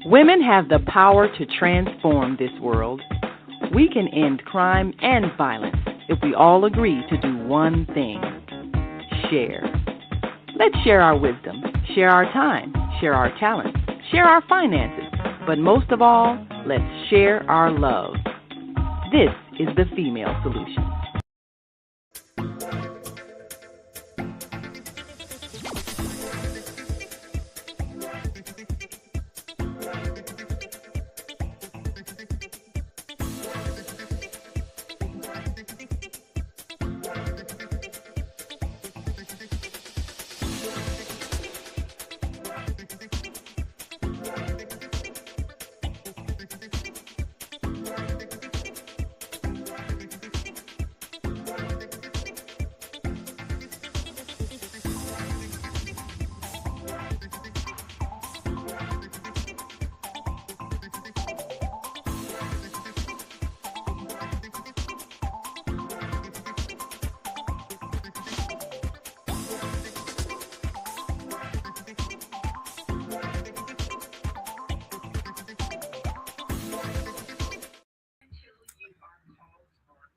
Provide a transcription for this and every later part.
Women have the power to transform this world. We can end crime and violence if we all agree to do one thing: share. Let's share our wisdom, share our time, share our talents, share our finances, but most of all, let's share our love. This is the Female Solution.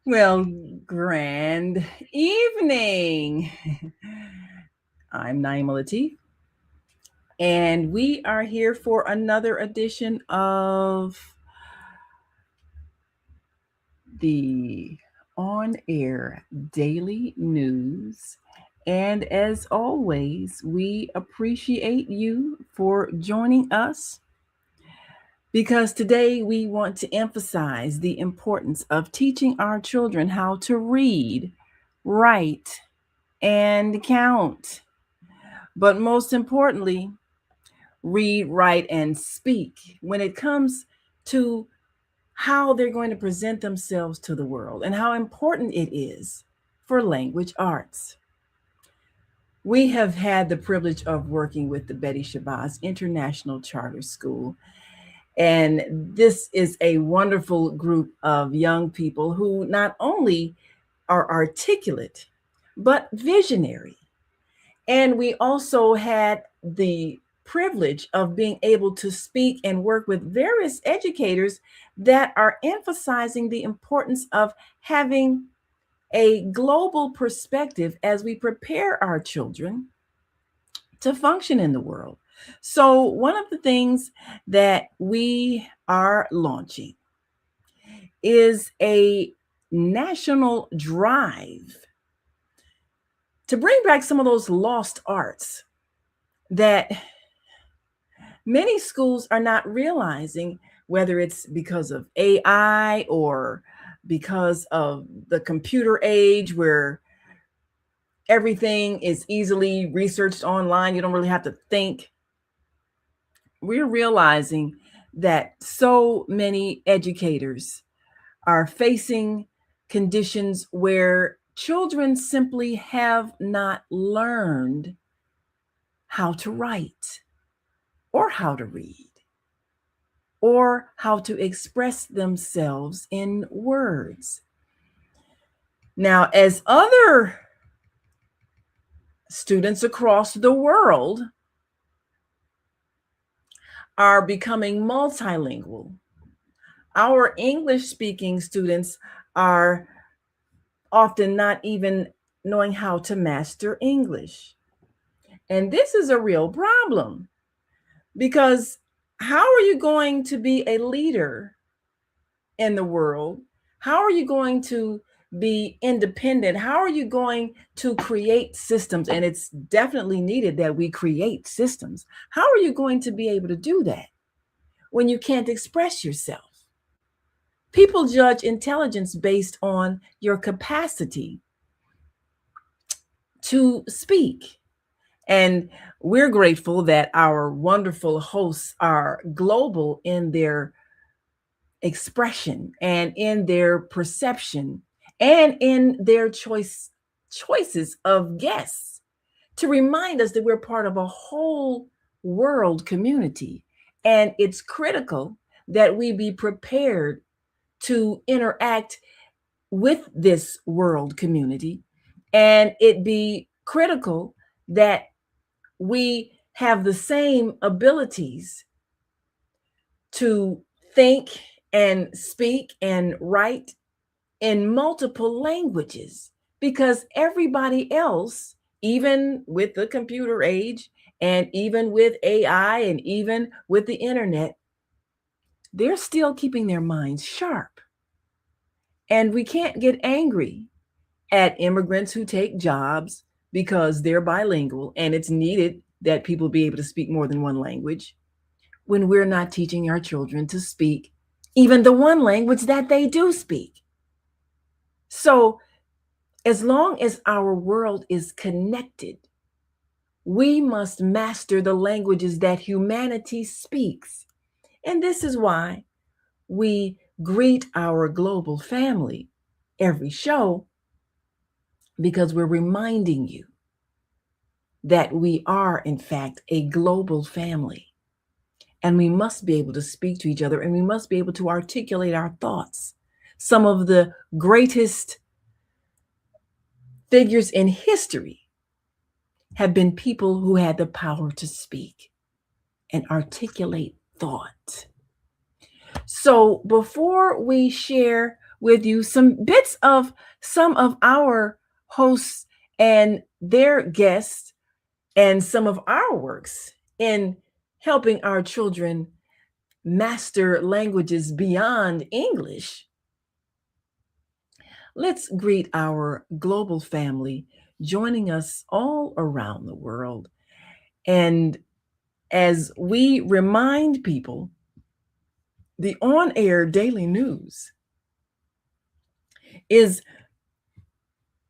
Well, grand evening. I'm Naima Latif, and we are here for another edition of the On Air Daily News. And as always, we appreciate you for joining us because today we want to emphasize the importance of teaching our children how to read, write, and count. But most importantly, read, write, and speak when it comes to how they're going to present themselves to the world and how important it is for language arts. We have had the privilege of working with the Betty Shabazz International Charter School. And this is a wonderful group of young people who not only are articulate, but visionary. And we also had the privilege of being able to speak and work with various educators that are emphasizing the importance of having a global perspective as we prepare our children to function in the world. So, one of the things that we are launching is a national drive to bring back some of those lost arts that many schools are not realizing, whether it's because of AI or because of the computer age where everything is easily researched online. You don't really have to think. We're realizing that so many educators are facing conditions where children simply have not learned how to write or how to read or how to express themselves in words. Now, as other students across the world are becoming multilingual, our English speaking students are often not even knowing how to master English. And this is a real problem because how are you going to be a leader in the world? How are you going to be independent? How are you going to create systems? And it's definitely needed that we create systems. How are you going to be able to do that when you can't express yourself? People judge intelligence based on your capacity to speak. And we're grateful that our wonderful hosts are global in their expression and in their perception and in their choices of guests to remind us that we're part of a whole world community. And it's critical that we be prepared to interact with this world community, and it be critical that we have the same abilities to think and speak and write in multiple languages, because everybody else, even with the computer age and even with AI and even with the internet, they're still keeping their minds sharp. And we can't get angry at immigrants who take jobs because they're bilingual and it's needed that people be able to speak more than one language when we're not teaching our children to speak even the one language that they do speak. So, as long as our world is connected, we must master the languages that humanity speaks. And this is why we greet our global family every show, because we're reminding you that we are, in fact, a global family. And we must be able to speak to each other and we must be able to articulate our thoughts. Some of the greatest figures in history have been people who had the power to speak and articulate thought. So before we share with you some bits of some of our hosts and their guests and some of our works in helping our children master languages beyond English, let's greet our global family joining us all around the world. And as we remind people, the On Air Daily News is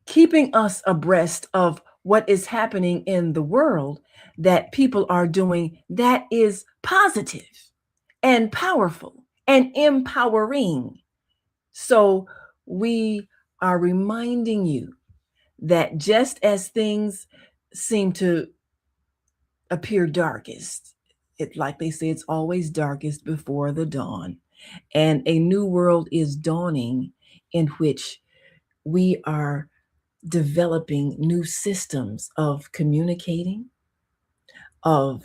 keeping us abreast of what is happening in the world that people are doing that is positive and powerful and empowering. So we are reminding you that just as things seem to appear darkest, it, like they say, it's always darkest before the dawn. And a new world is dawning in which we are developing new systems of communicating, of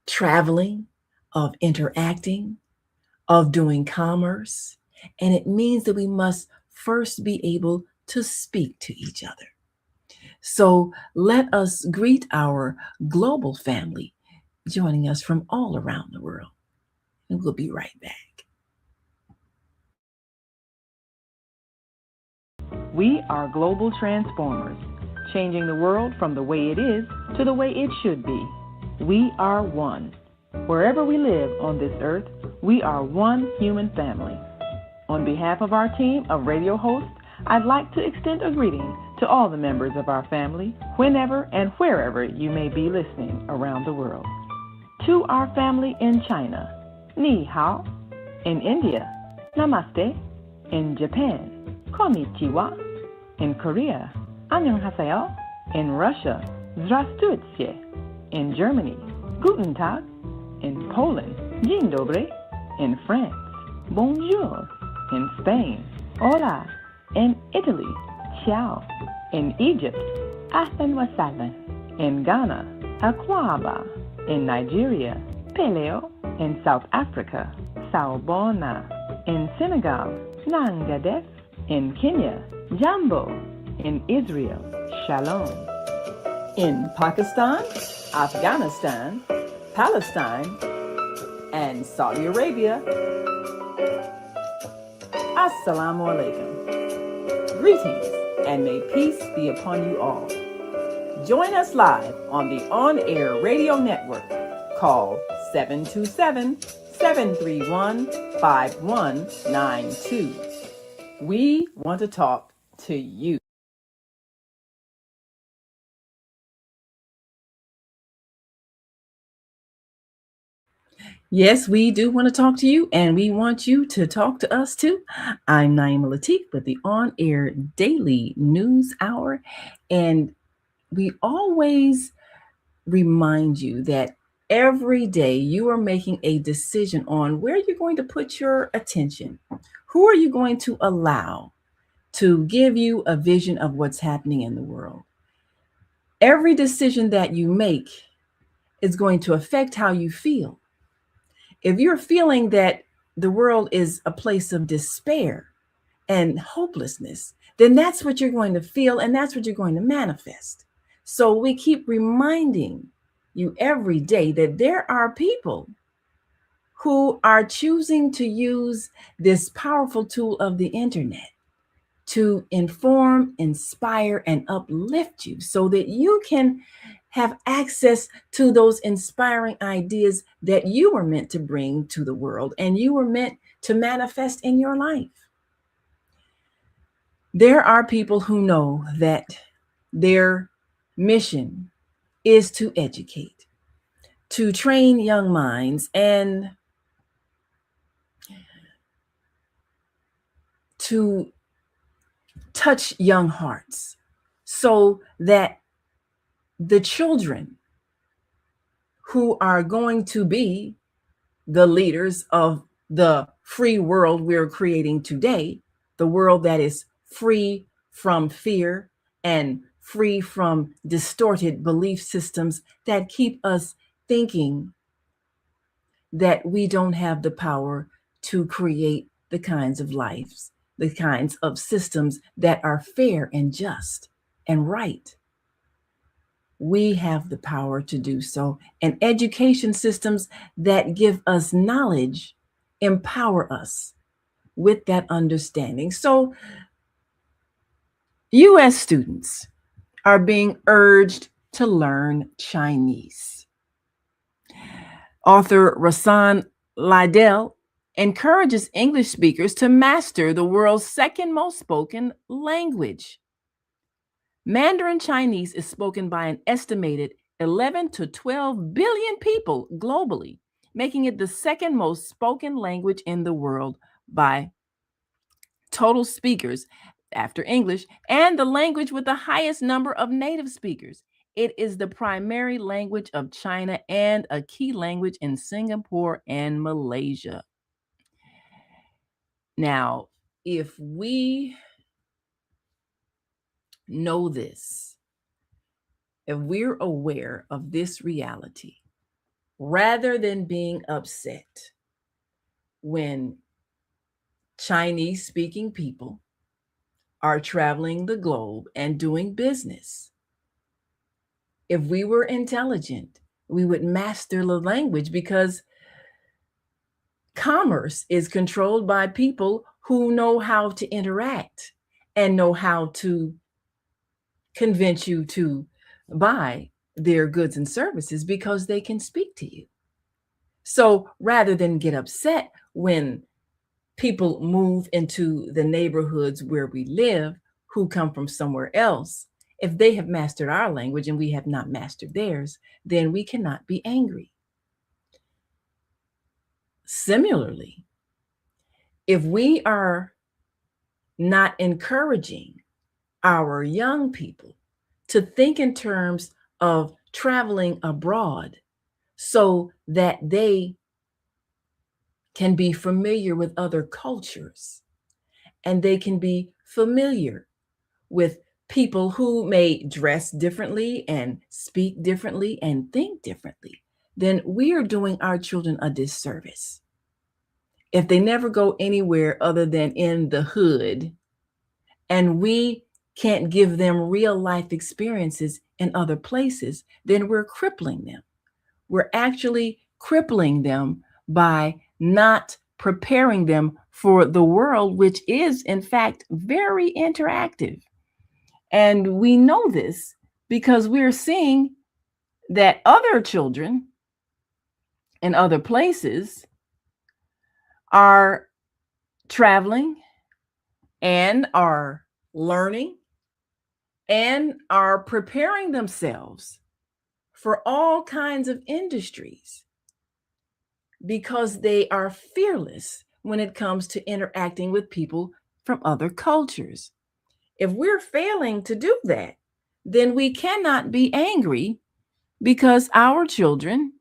traveling, of interacting, of doing commerce. And it means that we must first be able to speak to each other. So let us greet our global family joining us from all around the world. And we'll be right back. We are global transformers, changing the world from the way it is to the way it should be. We are one. Wherever we live on this earth, we are one human family. On behalf of our team of radio hosts, I'd like to extend a greeting to all the members of our family, whenever and wherever you may be listening around the world. To our family in China, Ni Hao. In India, Namaste. In Japan, Konnichiwa. In Korea, Annyeonghaseyo. In Russia, Здравствуйте. In Germany, Guten Tag. In Poland, Dzień dobry. In France, Bonjour. In Spain, Hola. In Italy, Ciao. In Egypt, Ahlan wa sahlan. In Ghana, Akwaba. In Nigeria, Peleo. In South Africa, Sawubona. In Senegal, Nangadef. In Kenya, Jambo. In Israel, Shalom. In Pakistan, Afghanistan, Palestine, and Saudi Arabia, Assalamu alaikum. Greetings, and may peace be upon you all. Join us live on the On Air Radio Network. Call 727-731-5192. We want to talk to you. Yes, we do want to talk to you, and we want you to talk to us too. I'm Naima Latif with the On Air Daily News Hour, and we always remind you that every day you are making a decision on where you're going to put your attention. Who are you going to allow to give you a vision of what's happening in the world? Every decision that you make is going to affect how you feel. If you're feeling that the world is a place of despair and hopelessness, then that's what you're going to feel and that's what you're going to manifest. So we keep reminding you every day that there are people who are choosing to use this powerful tool of the internet to inform, inspire, and uplift you so that you can have access to those inspiring ideas that you were meant to bring to the world and you were meant to manifest in your life. There are people who know that their mission is to educate, to train young minds, and to touch young hearts so that the children who are going to be the leaders of the free world we're creating today, the world that is free from fear and free from distorted belief systems that keep us thinking that we don't have the power to create the kinds of lives, the kinds of systems that are fair and just and right. We have the power to do so. And education systems that give us knowledge empower us with that understanding. So, US students are being urged to learn Chinese. Author Rasan Lidell encourages English speakers to master the world's second most spoken language. Mandarin Chinese is spoken by an estimated 11 to 12 billion people globally, making it the second most spoken language in the world by total speakers after English, and the language with the highest number of native speakers. It is the primary language of China and a key language in Singapore and Malaysia. Now, if we know this, if we're aware of this reality, rather than being upset when Chinese speaking people are traveling the globe and doing business, if we were intelligent, we would master the language, because commerce is controlled by people who know how to interact and know how to convince you to buy their goods and services because they can speak to you. So rather than get upset when people move into the neighborhoods where we live who come from somewhere else, if they have mastered our language and we have not mastered theirs, then we cannot be angry. Similarly, if we are not encouraging our young people to think in terms of traveling abroad so that they can be familiar with other cultures and they can be familiar with people who may dress differently and speak differently and think differently, then we are doing our children a disservice. If they never go anywhere other than in the hood, and we can't give them real life experiences in other places, then we're crippling them. We're actually crippling them by not preparing them for the world, which is, in fact, very interactive. And we know this because we're seeing that other children in other places are traveling and are learning and are preparing themselves for all kinds of industries because they are fearless when it comes to interacting with people from other cultures. If we're failing to do that, then we cannot be angry because our children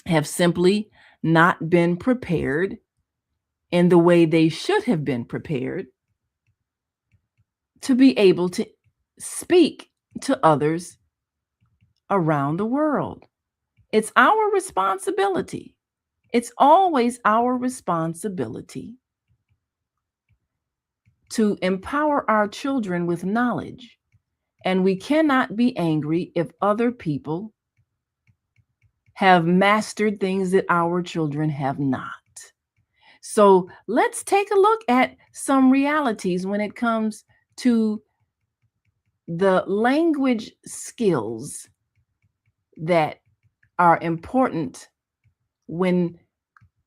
have simply not been prepared in the way they should have been prepared to be able to speak to others around the world. It's our responsibility. It's always our responsibility to empower our children with knowledge. And we cannot be angry if other people have mastered things that our children have not. So let's take a look at some realities when it comes to the language skills that are important when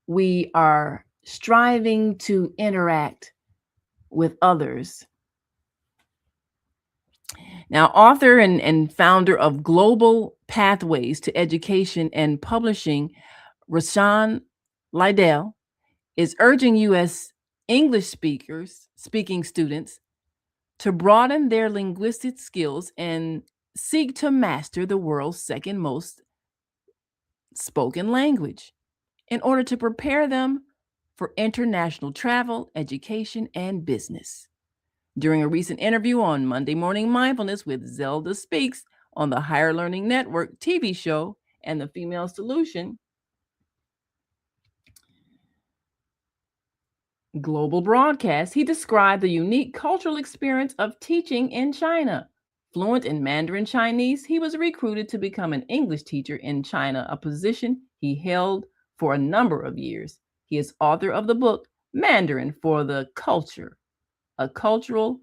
we are striving to interact with others. Now, author and founder of Global Pathways to Education and Publishing, Rashawn Liddell, is urging U.S. English speaking students to broaden their linguistic skills and seek to master the world's second most spoken language in order to prepare them for international travel, education, and business. During a recent interview on Monday Morning Mindfulness with Zelda Speaks on the Higher Learning Network TV show and the Female Solution global broadcast, he described the unique cultural experience of teaching in China. Fluent in Mandarin Chinese, he was recruited to become an English teacher in China, a position he held for a number of years. He is author of the book Mandarin for the Culture, a cultural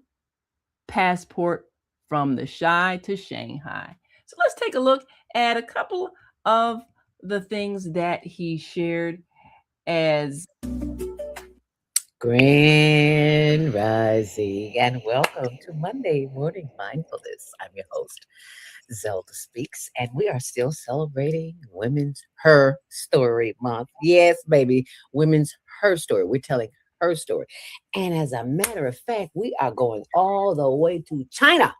passport from the Shy to Shanghai. So let's take a look at a couple of the things that he shared as Grand Rising, and welcome to Monday Morning Mindfulness. I'm your host, Zelda Speaks, and we are still celebrating Women's Her Story Month. Yes, baby, Women's Her Story. We're telling her story. And as a matter of fact, we are going all the way to China,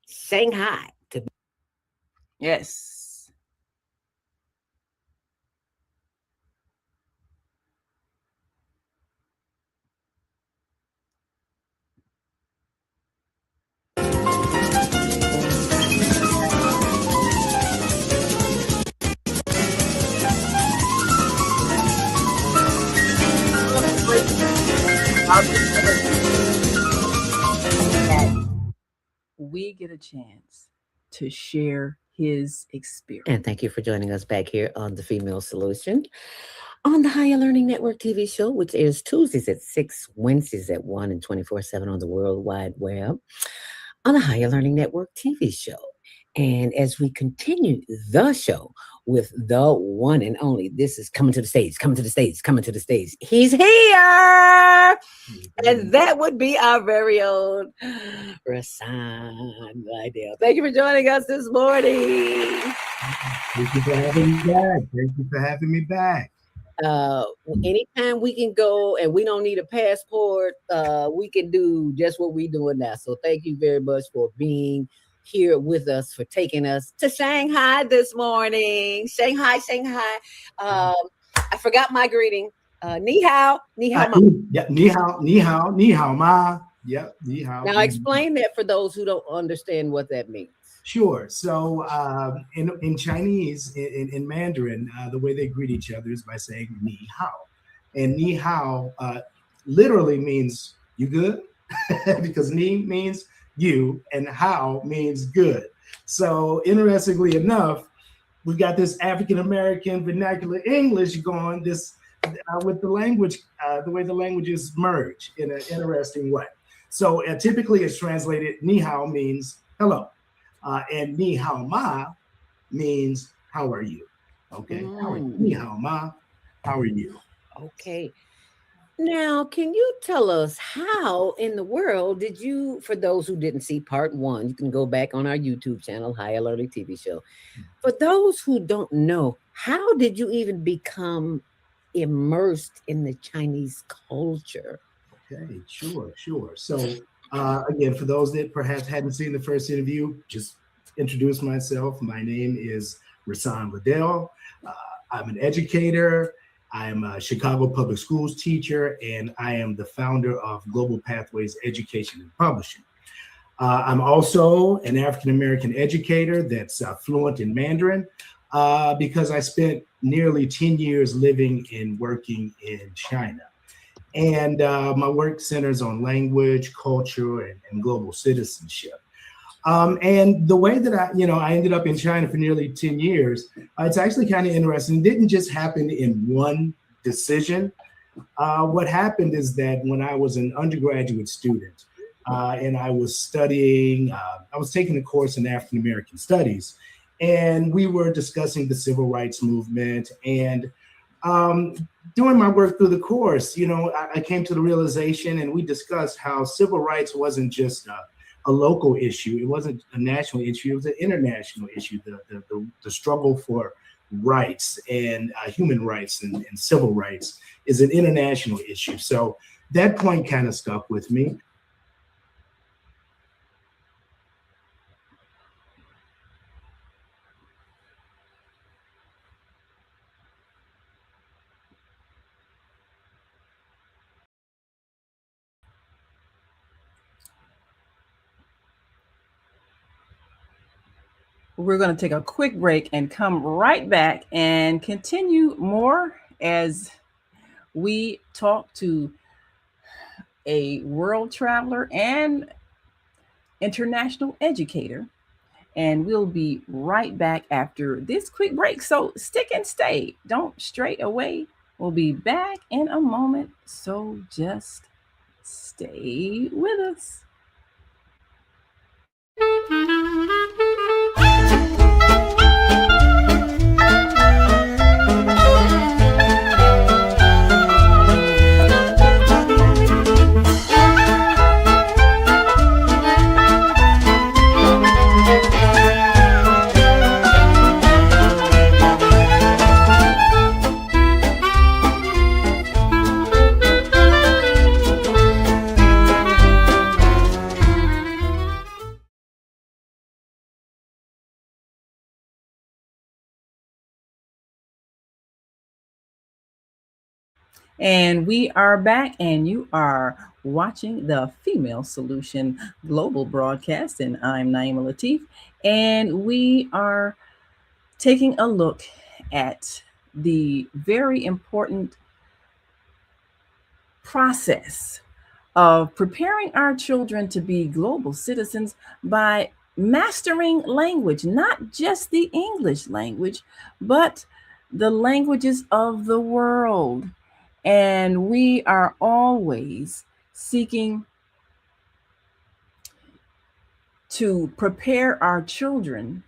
Shanghai, to yes. We get a chance to share his experience. And thank you for joining us back here on The Female Solution on the Higher Learning Network TV show, which airs Tuesdays at 6, Wednesdays at 1, and 24/7 on the World Wide Web on the Higher Learning Network TV show. And as we continue the show with the one and only, this is coming to the stage, coming to the stage, coming to the stage. He's here. And that would be our very own Rashawn Liddell. Thank you for joining us this morning. Thank you for having me back. Thank you for having me back. Anytime we can go and we don't need a passport, we can do just what we're doing now. So thank you very much for being here with us, for taking us to Shanghai this morning. Shanghai. I forgot my greeting. Ni hao, ma. Yeah, ni hao ma. Yep, ni hao. Now explain that for those who don't understand what that means. Sure. So in Chinese, in Mandarin, the way they greet each other is by saying ni hao. And ni hao literally means you good, because ni means you and hao means good. So interestingly enough, we've got this African-American vernacular English going this with the language, the way the languages merge in an interesting way. So typically it's translated, ni hao means hello. And ni hao ma means how are you? Okay. How are you? Ni hao ma, how are you? Okay. Now, can you tell us how in the world did you, for those who didn't see part 1, you can go back on our YouTube channel, Higher Learning TV show. For those who don't know, how did you even become immersed in the Chinese culture? Okay, sure. So again, for those that perhaps hadn't seen the first interview, just introduce myself. My name is Rashawn Liddell. I'm an educator. I'm a Chicago Public Schools teacher, and I am the founder of Global Pathways Education and Publishing. I'm also an African American educator that's fluent in Mandarin because I spent nearly 10 years living and working in China. And my work centers on language, culture, and global citizenship. And the way that I ended up in China for nearly 10 years, it's actually kind of interesting. It didn't just happen in one decision. What happened is that when I was an undergraduate student and I was studying, I was taking a course in African American studies, and we were discussing the civil rights movement. And doing my work through the course, I came to the realization, and we discussed how civil rights wasn't just a local issue. It wasn't a national issue. It was an international issue. The struggle for rights and human rights and civil rights is an international issue. So that point kind of stuck with me. We're going to take a quick break and come right back and continue more as we talk to a world traveler and international educator. And we'll be right back after this quick break. So stick and stay. Don't stray away. We'll be back in a moment. So just stay with us. And we are back, and you are watching the Female Solution Global Broadcast. And I'm Naima Latif, and we are taking a look at the very important process of preparing our children to be global citizens by mastering language, not just the English language, but the languages of the world. And we are always seeking to prepare our children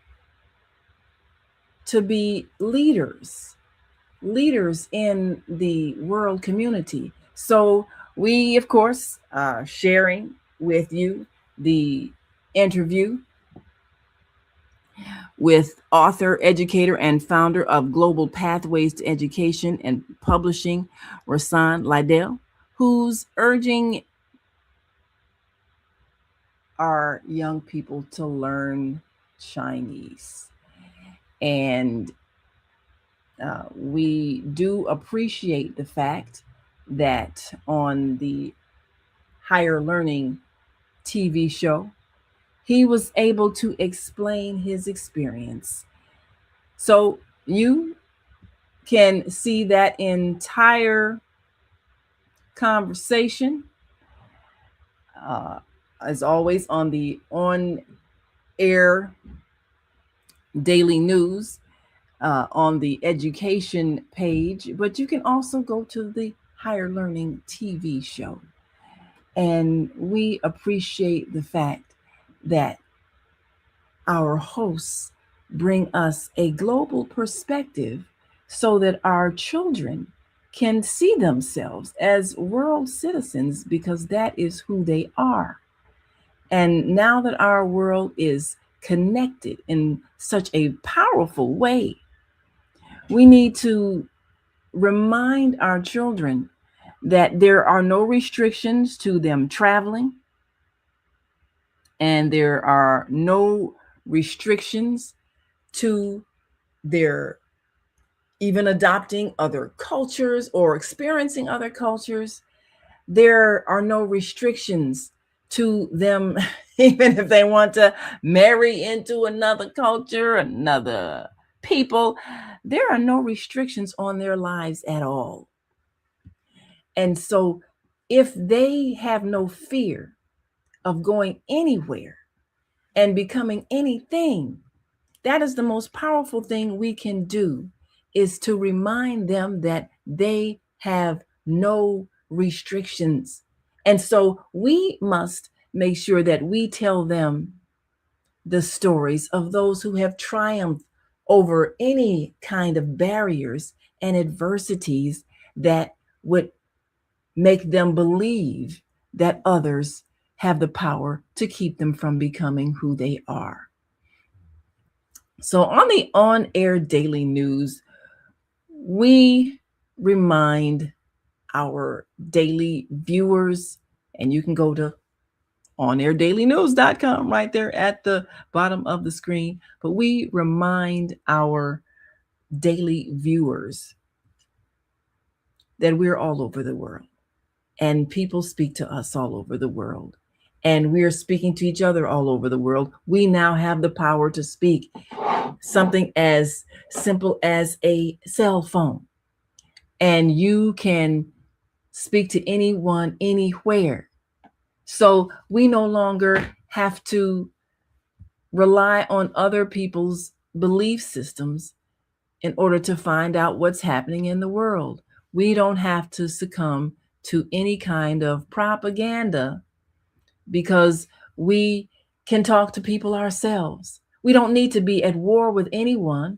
to be leaders in the world community. So we, of course, are sharing with you the interview with author, educator, and founder of Global Pathways to Education and Publishing, Rahsaan Lidell, who's urging our young people to learn Chinese. And we do appreciate the fact that on the Higher Learning TV show, he was able to explain his experience. So you can see that entire conversation, as always, on the on-air daily news on the education page, but you can also go to the Higher Learning TV show. And we appreciate the fact that our hosts bring us a global perspective so that our children can see themselves as world citizens, because that is who they are. And now that our world is connected in such a powerful way, we need to remind our children that there are no restrictions to them traveling, and there are no restrictions to their even adopting other cultures or experiencing other cultures. There are no restrictions to them, even if they want to marry into another culture, another people. There are no restrictions on their lives at all. And so, if they have no fear of going anywhere and becoming anything, that is the most powerful thing we can do, is to remind them that they have no restrictions. And so we must make sure that we tell them the stories of those who have triumphed over any kind of barriers and adversities that would make them believe that others have the power to keep them from becoming who they are. So on the on-air daily news, we remind our daily viewers, and you can go to onair.dailynews.com right there at the bottom of the screen. But we remind our daily viewers that we're all over the world, and people speak to us all over the world, and we're speaking to each other all over the world. We now have the power to speak. Something as simple as a cell phone, and you can speak to anyone anywhere. So we no longer have to rely on other people's belief systems in order to find out what's happening in the world. We don't have to succumb to any kind of propaganda, because we can talk to people ourselves. We don't need to be at war with anyone,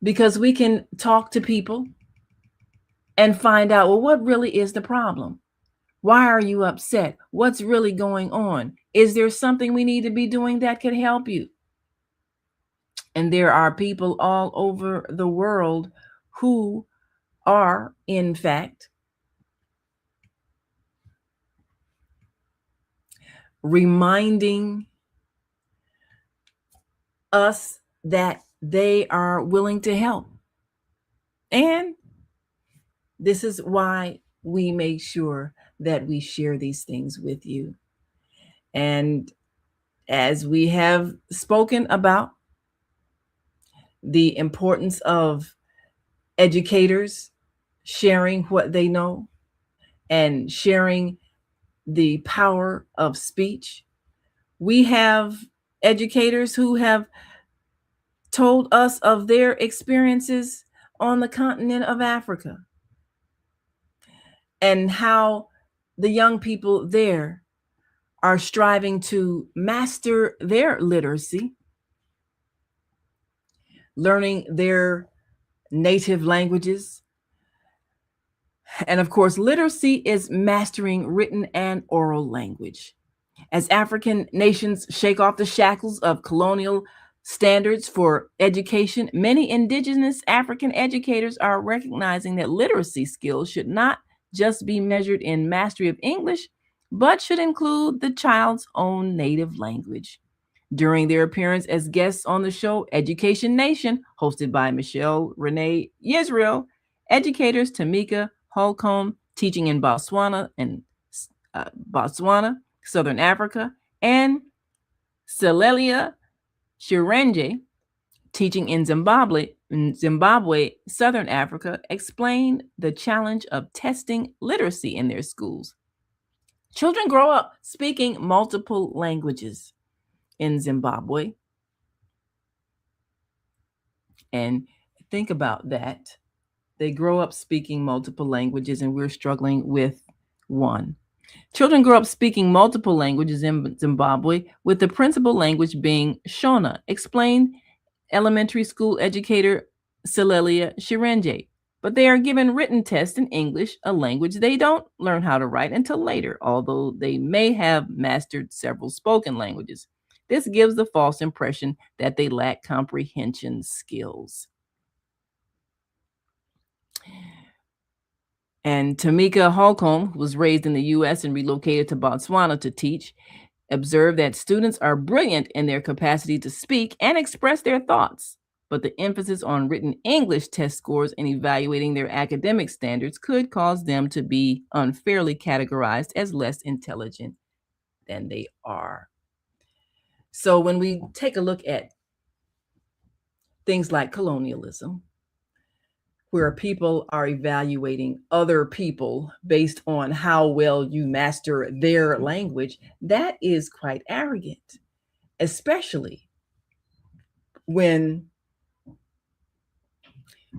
because we can talk to people and find out, well, what really is the problem? Why are you upset? What's really going on? Is there something we need to be doing that could help you? And there are people all over the world who are, in fact, reminding us that they are willing to help. And this is why we make sure that we share these things with you. And as we have spoken about the importance of educators sharing what they know and sharing the power of speech, we have educators who have told us of their experiences on the continent of Africa, and how the young people there are striving to master their literacy, learning their native languages. And of course, literacy is mastering written and oral language. As African nations shake off the shackles of colonial standards for education, many indigenous African educators are recognizing that literacy skills should not just be measured in mastery of English, but should include the child's own native language. During their appearance as guests on the show Education Nation, hosted by Michelle Renee Yisrael, educators Tamika Holcomb, teaching in Botswana, Southern Africa, and Celelia Shirenge, teaching in Zimbabwe, Southern Africa, explained the challenge of testing literacy in their schools. Children grow up speaking multiple languages in Zimbabwe. And think about that. They grow up speaking multiple languages, and we're struggling with one. Children grow up speaking multiple languages in Zimbabwe, with the principal language being Shona, explained elementary school educator Celelia Shirenge. But they are given written tests in English, a language they don't learn how to write until later, although they may have mastered several spoken languages. This gives the false impression that they lack comprehension skills. And Tamika Holcomb, who was raised in the U.S. and relocated to Botswana to teach, observed that students are brilliant in their capacity to speak and express their thoughts, but the emphasis on written English test scores and evaluating their academic standards could cause them to be unfairly categorized as less intelligent than they are. So when we take a look at things like colonialism, where people are evaluating other people based on how well you master their language, that is quite arrogant, especially when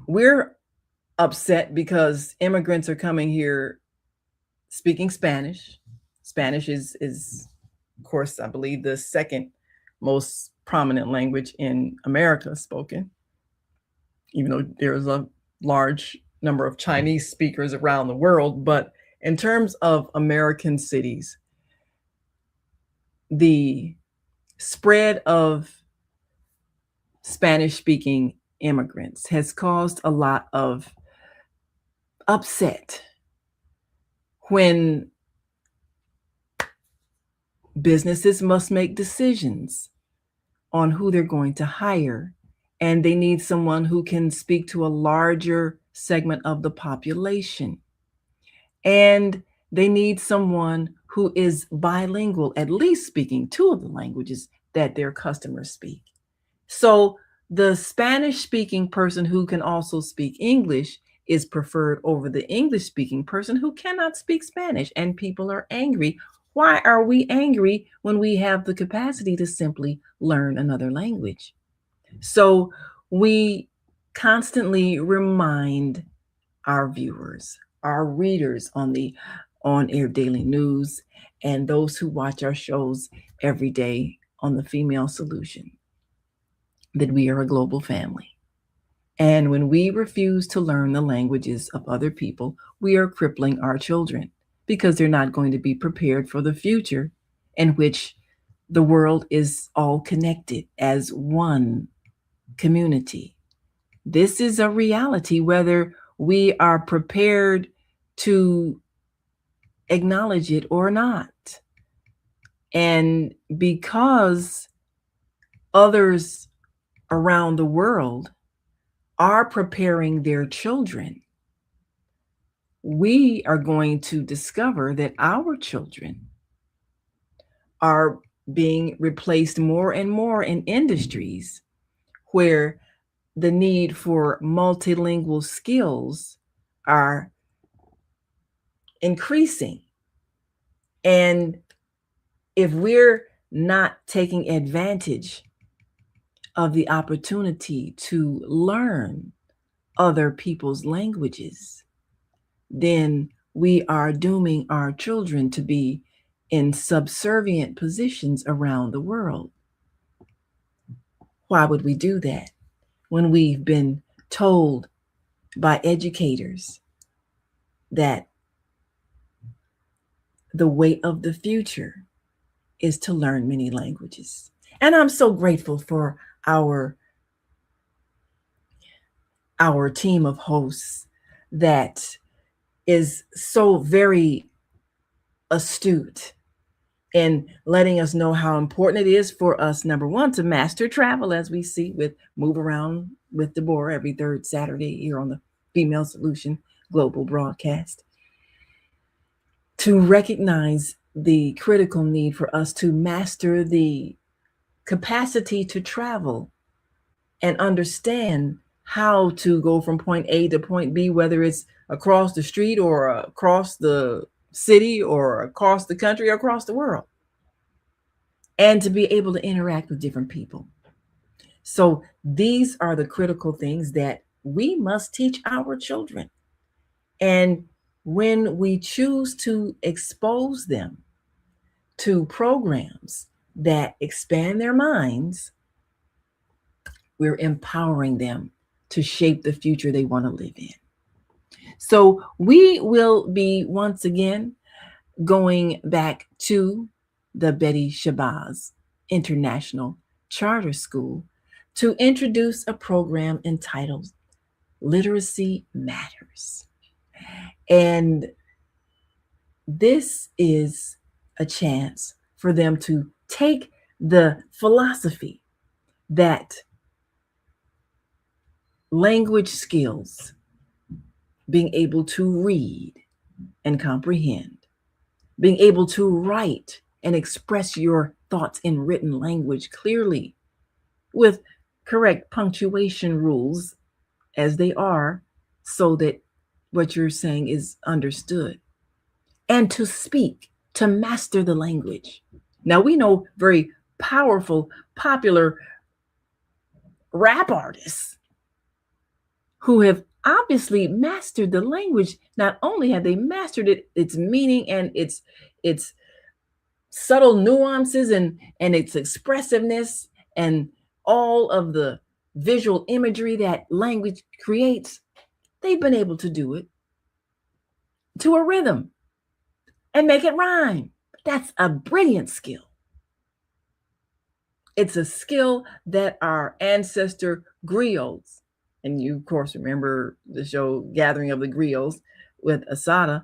we're upset because immigrants are coming here speaking Spanish. Spanish is of course, I believe, the second most prominent language in America spoken, even though there's a large number of Chinese speakers around the world. But in terms of American cities, the spread of Spanish-speaking immigrants has caused a lot of upset when businesses must make decisions on who they're going to hire, and they need someone who can speak to a larger segment of the population. And they need someone who is bilingual, at least speaking two of the languages that their customers speak. So the Spanish-speaking person who can also speak English is preferred over the English-speaking person who cannot speak Spanish, and people are angry. Why are we angry when we have the capacity to simply learn another language? So we constantly remind our viewers, our readers on the on-air daily news, and those who watch our shows every day on the Female Solution, that we are a global family. And when we refuse to learn the languages of other people, we are crippling our children, because they're not going to be prepared for the future in which the world is all connected as one community. This is a reality, whether we are prepared to acknowledge it or not. And because others around the world are preparing their children, we are going to discover that our children are being replaced more and more in industries where the need for multilingual skills are increasing. And if we're not taking advantage of the opportunity to learn other people's languages, then we are dooming our children to be in subservient positions around the world. Why would we do that when we've been told by educators that the way of the future is to learn many languages? And I'm so grateful for our team of hosts that is so very astute in letting us know how important it is for us, number one, to master travel, as we see with Move Around with Deborah every third Saturday here on the Female Solution Global broadcast, to recognize the critical need for us to master the capacity to travel and understand how to go from point A to point B, whether it's across the street or across the city or across the country or across the world, and to be able to interact with different people. So these are the critical things that we must teach our children. And when we choose to expose them to programs that expand their minds, we're empowering them to shape the future they want to live in. So we will be once again going back to the Betty Shabazz International Charter School to introduce a program entitled Literacy Matters. And this is a chance for them to take the philosophy that language skills, being able to read and comprehend, being able to write and express your thoughts in written language clearly with correct punctuation rules as they are, so that what you're saying is understood. And to speak, to master the language. Now, we know very powerful, popular rap artists who have obviously mastered the language. Not only have they mastered it, its meaning and its subtle nuances and its expressiveness and all of the visual imagery that language creates, they've been able to do it to a rhythm and make it rhyme. That's a brilliant skill. It's a skill that our ancestor griots, and you of course remember the show Gathering of the Griots with Asada.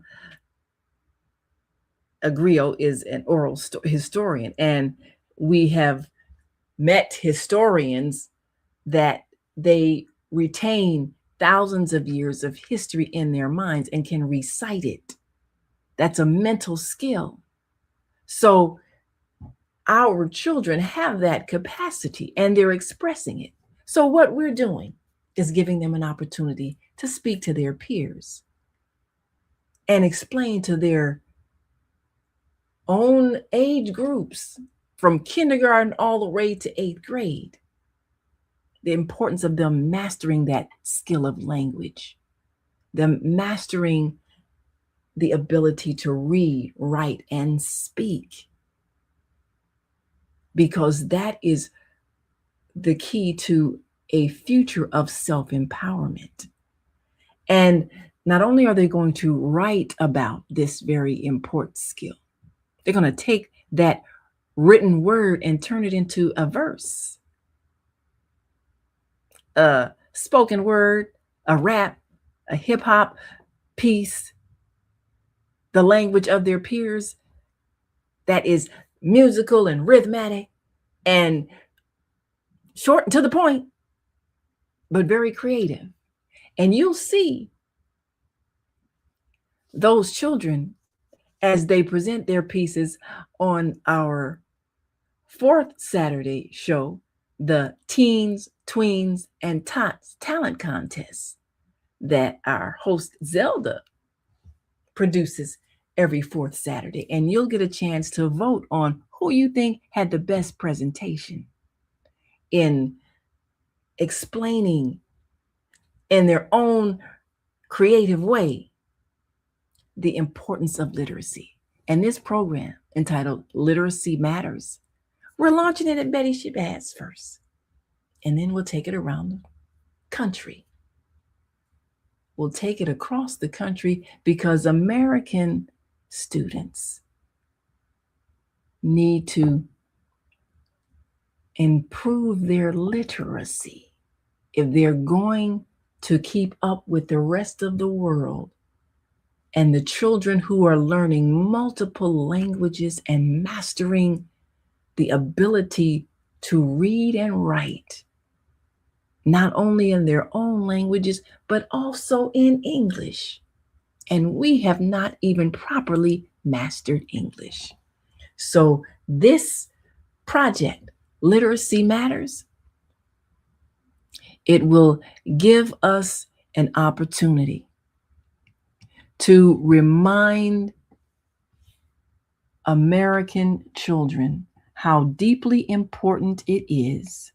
A griot is an oral historian, and we have met historians that they retain thousands of years of history in their minds and can recite it. That's a mental skill. So our children have that capacity and they're expressing it. So what we're doing is giving them an opportunity to speak to their peers and explain to their own age groups from kindergarten all the way to 8th grade the importance of them mastering that skill of language, them mastering the ability to read, write, and speak, because that is the key to a future of self-empowerment. And not only are they going to write about this very important skill, they're going to take that written word and turn it into a verse, a spoken word, a rap, a hip hop piece, the language of their peers that is musical and rhythmic and short and to the point, but very creative. And you'll see those children as they present their pieces on our 4th Saturday show, the Teens, Tweens, and Tots Talent Contest that our host Zelda produces every 4th Saturday. And you'll get a chance to vote on who you think had the best presentation in explaining in their own creative way the importance of literacy. And this program, entitled Literacy Matters, we're launching it at Betty Shabazz first, and then we'll take it around the country. We'll take it across the country because American students need to improve their literacy if they're going to keep up with the rest of the world and the children who are learning multiple languages and mastering the ability to read and write, not only in their own languages, but also in English. And we have not even properly mastered English. So this project, Literacy Matters, it will give us an opportunity to remind American children how deeply important it is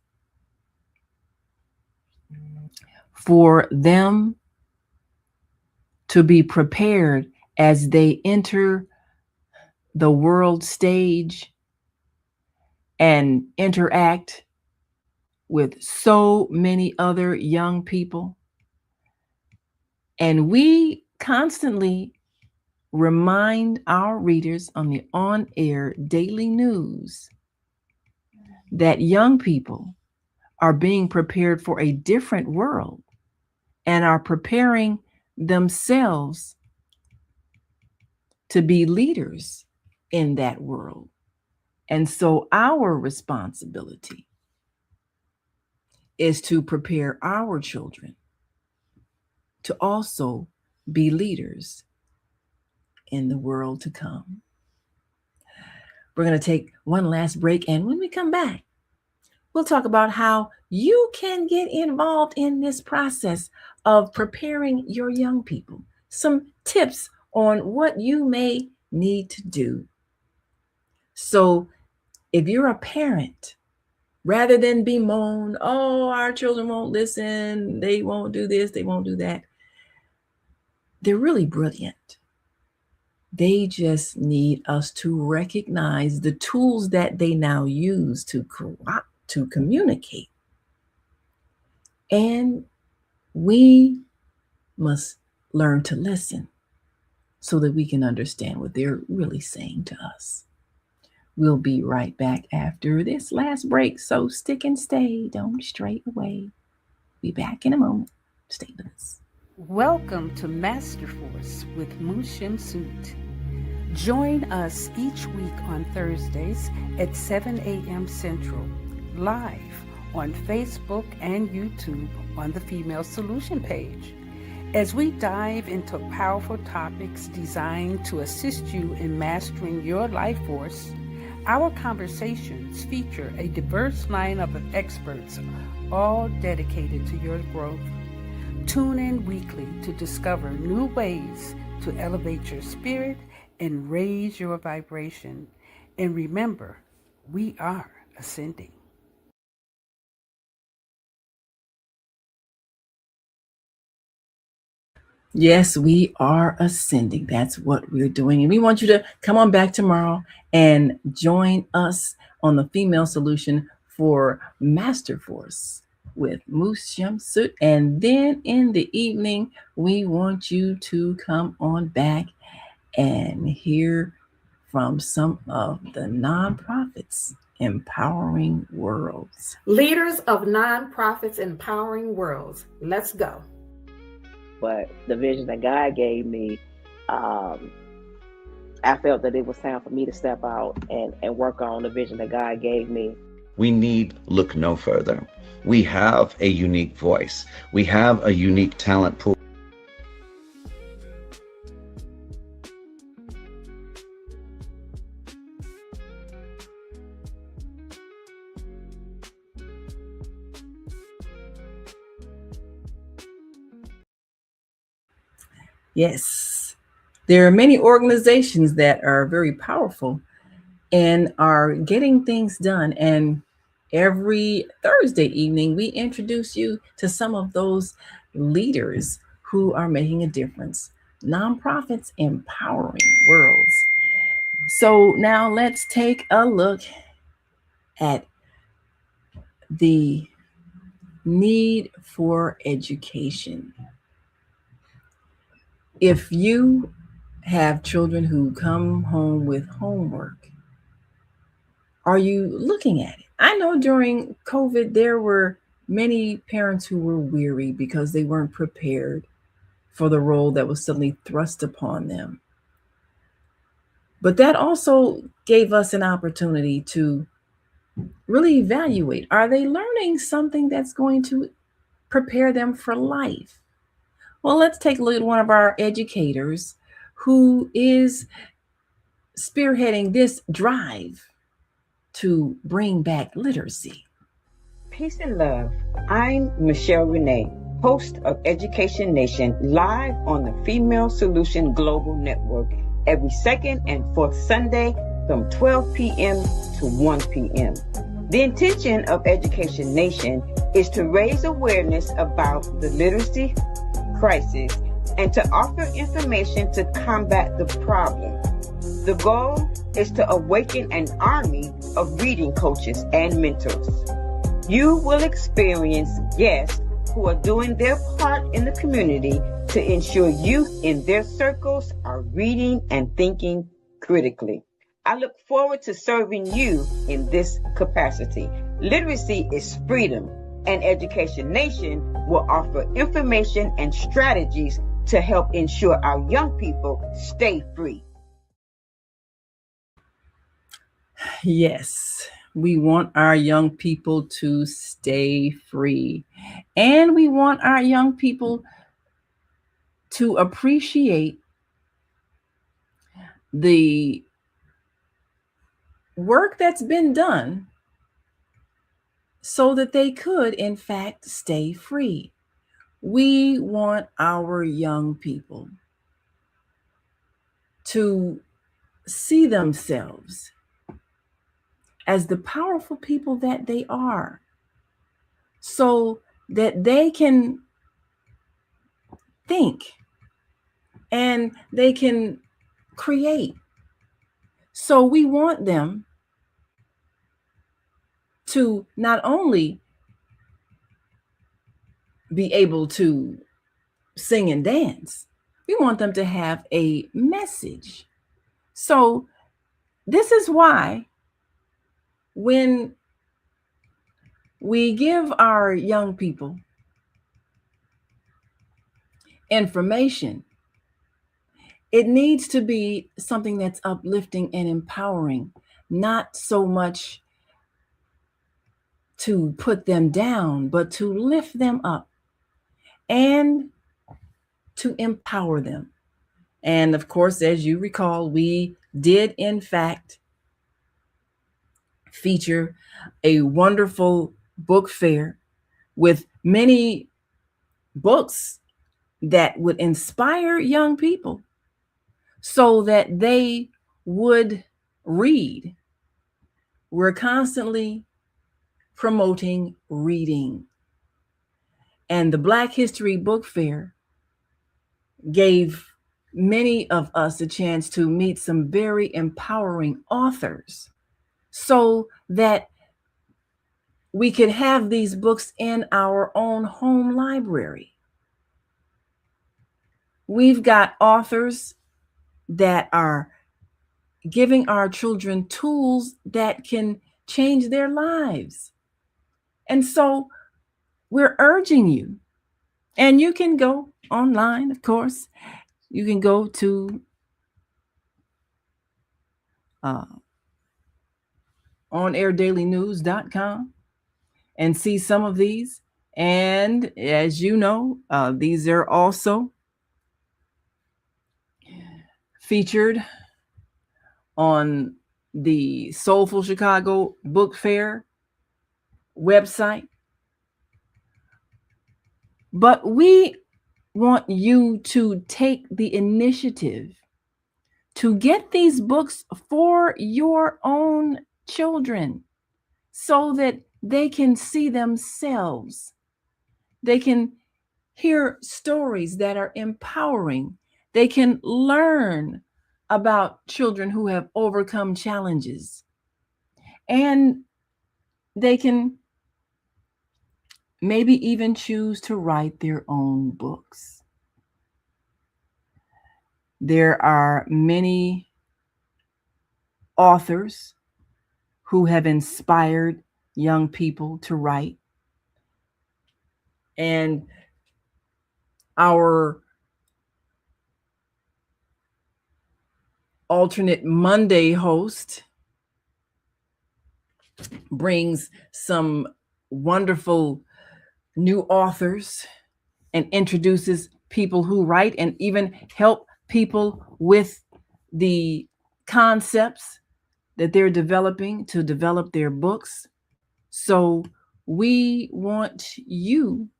for them to be prepared as they enter the world stage and interact with so many other young people. And we constantly remind our readers on the on-air daily news that young people are being prepared for a different world and are preparing themselves to be leaders in that world. And so our responsibility is to prepare our children to also be leaders in the world to come. We're going to take one last break. And when we come back, we'll talk about how you can get involved in this process of preparing your young people. Some tips on what you may need to do. So if you're a parent, rather than bemoan, oh, our children won't listen, they won't do this, they won't do that, they're really brilliant. They just need us to recognize the tools that they now use to communicate. And we must learn to listen so that we can understand what they're really saying to us. We'll be right back after this last break, so stick and stay. Don't stray away. Be back in a moment. Stay with us. Welcome to Master Force with Mushim Sut. Join us each week on Thursdays at 7 a.m. Central, live on Facebook and YouTube on the Female Solution page, as we dive into powerful topics designed to assist you in mastering your life force. Our conversations feature a diverse lineup of experts, all dedicated to your growth. Tune in weekly to discover new ways to elevate your spirit and raise your vibration. And remember, we are ascending. Yes, we are ascending. That's what we're doing. And we want you to come on back tomorrow and join us on the Female Solution for Master Force with Mushim Sut. And then in the evening, we want you to come on back and hear from some of the nonprofits empowering worlds. Leaders of nonprofits empowering worlds. Let's go. But the vision that God gave me, I felt that it was time for me to step out and work on the vision that God gave me. We need look no further. We have a unique voice. We have a unique talent pool. Yes, there are many organizations that are very powerful and are getting things done. And every Thursday evening, we introduce you to some of those leaders who are making a difference. Nonprofits empowering worlds. So now let's take a look at the need for education. If you have children who come home with homework, are you looking at it? I know during COVID, there were many parents who were weary because they weren't prepared for the role that was suddenly thrust upon them. But that also gave us an opportunity to really evaluate, are they learning something that's going to prepare them for life? Well, let's take a look at one of our educators who is spearheading this drive to bring back literacy. Peace and love. I'm Michelle Renee, host of Education Nation, live on the Female Solution Global Network every second and fourth Sunday from 12 p.m. to 1 p.m. The intention of Education Nation is to raise awareness about the literacy crisis and to offer information to combat the problem. The goal is to awaken an army of reading coaches and mentors. You will experience guests who are doing their part in the community to ensure youth in their circles are reading and thinking critically. I look forward to serving you in this capacity. Literacy is freedom, and Education Nation will offer information and strategies to help ensure our young people stay free. Yes, we want our young people to stay free. And we want our young people to appreciate the work that's been done so that they could, in fact, stay free. We want our young people to see themselves as the powerful people that they are, so that they can think and they can create. So we want them to not only be able to sing and dance, we want them to have a message. So this is why when we give our young people information, it needs to be something that's uplifting and empowering, not so much to put them down, but to lift them up and to empower them. And of course, as you recall, we did in fact feature a wonderful book fair with many books that would inspire young people so that they would read. We're constantly promoting reading. And the Black History Book Fair gave many of us a chance to meet some very empowering authors so that we could have these books in our own home library. We've got authors that are giving our children tools that can change their lives. And so we're urging you, and you can go online, of course. You can go to onair.dailynews.com and see some of these. And as you know, these are also featured on the Soulful Chicago Book Fair website. But we want you to take the initiative to get these books for your own children so that they can see themselves. They can hear stories that are empowering. They can learn about children who have overcome challenges. And they can maybe even choose to write their own books. There are many authors who have inspired young people to write. And our alternate Monday host brings some wonderful new authors and introduces people who write and even help people with the concepts that they're developing to develop their books. So we want you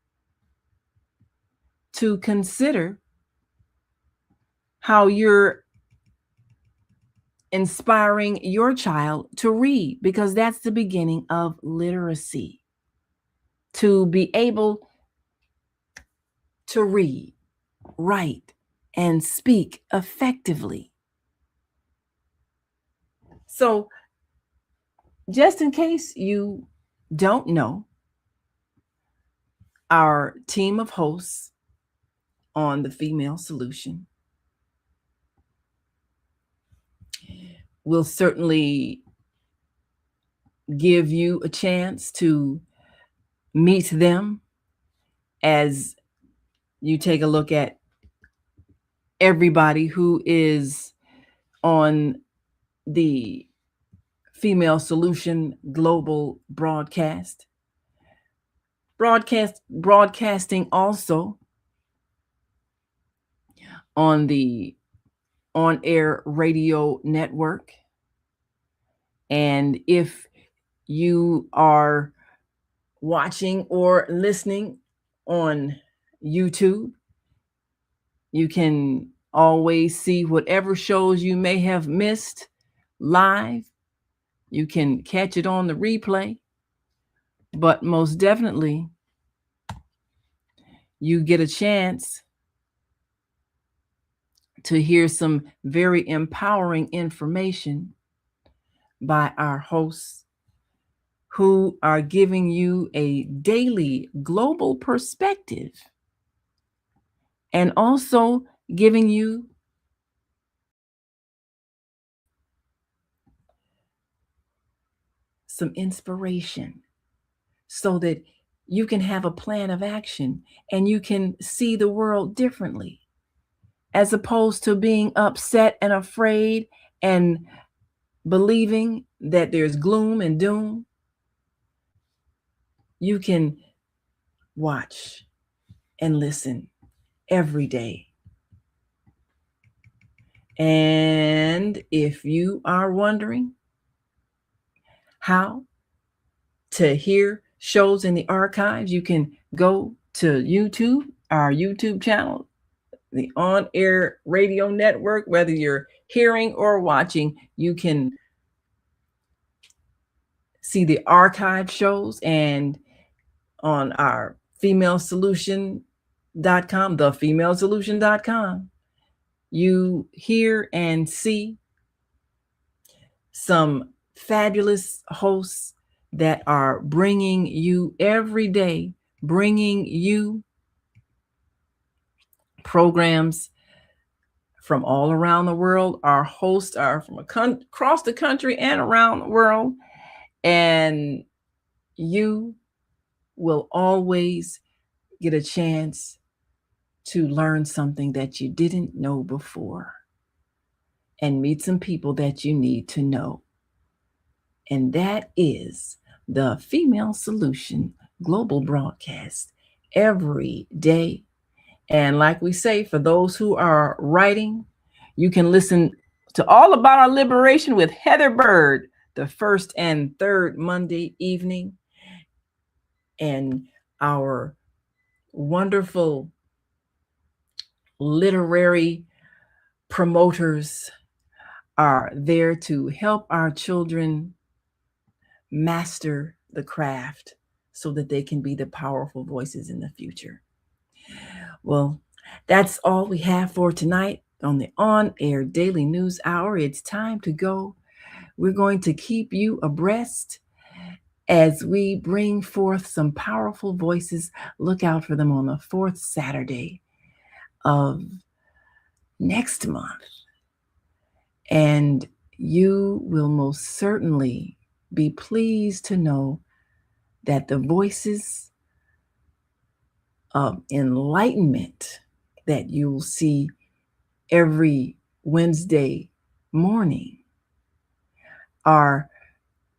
to consider how you're inspiring your child to read, because that's the beginning of literacy. To be able to read, write, and speak effectively. So, just in case you don't know, our team of hosts on the Female Solution will certainly give you a chance to meet them as you take a look at everybody who is on the Female Solution Global broadcasting also on the On Air Radio Network And if you are watching or listening on YouTube, you can always see whatever shows you may have missed live. You can catch it on the replay. But most definitely, you get a chance to hear some very empowering information by our hosts who are giving you a daily global perspective and also giving you some inspiration so that you can have a plan of action and you can see the world differently, as opposed to being upset and afraid and believing that there's gloom and doom. You can watch and listen every day. And if you are wondering how to hear shows in the archives, you can go to YouTube, our YouTube channel, the On Air Radio Network. Whether you're hearing or watching, you can see the archive shows, and on our femalesolution.com, thefemalesolution.com, you hear and see some fabulous hosts that are bringing you every day, bringing you programs from all around the world. Our hosts are from across the country and around the world, and you will always get a chance to learn something that you didn't know before and meet some people that you need to know. And that is the Female Solution Global Broadcast every day. And like we say, for those who are writing, you can listen to All About Our Liberation with Heather Bird the first and third Monday evening. And our wonderful literary promoters are there to help our children master the craft so that they can be the powerful voices in the future. Well, that's all we have for tonight on the On Air Daily News Hour. It's time to go. We're going to keep you abreast as we bring forth some powerful voices. Look out for them on the fourth Saturday of next month. And you will most certainly be pleased to know that the voices of enlightenment that you'll see every Wednesday morning are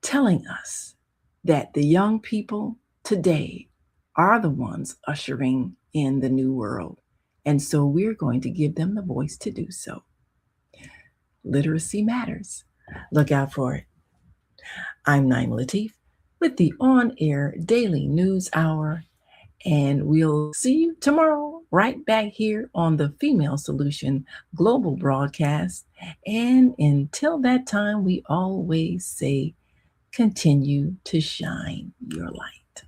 telling us that the young people today are the ones ushering in the new world. And so we're going to give them the voice to do so. Literacy matters. Look out for it. I'm Naima Latif with the On Air Daily News Hour, and we'll see you tomorrow right back here on the Female Solution Global Broadcast. And until that time, we always say, continue to shine your light.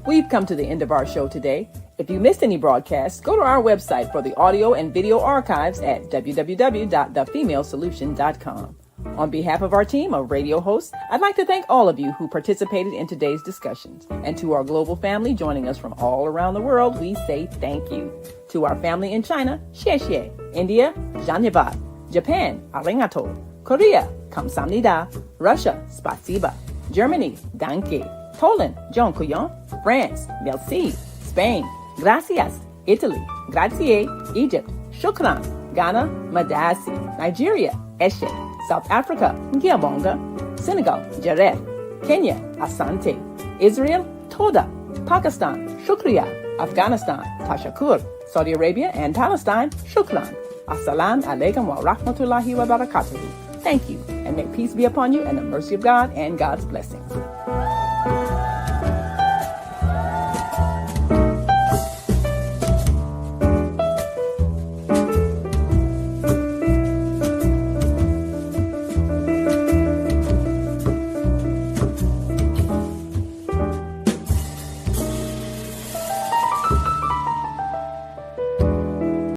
We've come to the end of our show today. If you missed any broadcasts, go to our website for the audio and video archives at www.thefemalesolution.com. On behalf of our team of radio hosts, I'd like to thank all of you who participated in today's discussions. And to our global family joining us from all around the world, we say thank you. To our family in China, xie xie. India, Dhanyavad. Japan, arigato. Korea, kamsamnida. Russia, spasiba. Germany, danke. Poland, dziękuję. France, merci. Spain, gracias. Italy, grazie. Egypt, shukran. Ghana, madasi. Nigeria, eshe. South Africa, Ngiyabonga. Senegal, Jared. Kenya, Asante. Israel, Toda. Pakistan, Shukriya. Afghanistan, Tashakur. Saudi Arabia and Palestine, Shukran. Assalamu alaikum wa rahmatullahi wa barakatuhu. Thank you, and may peace be upon you and the mercy of God and God's blessings.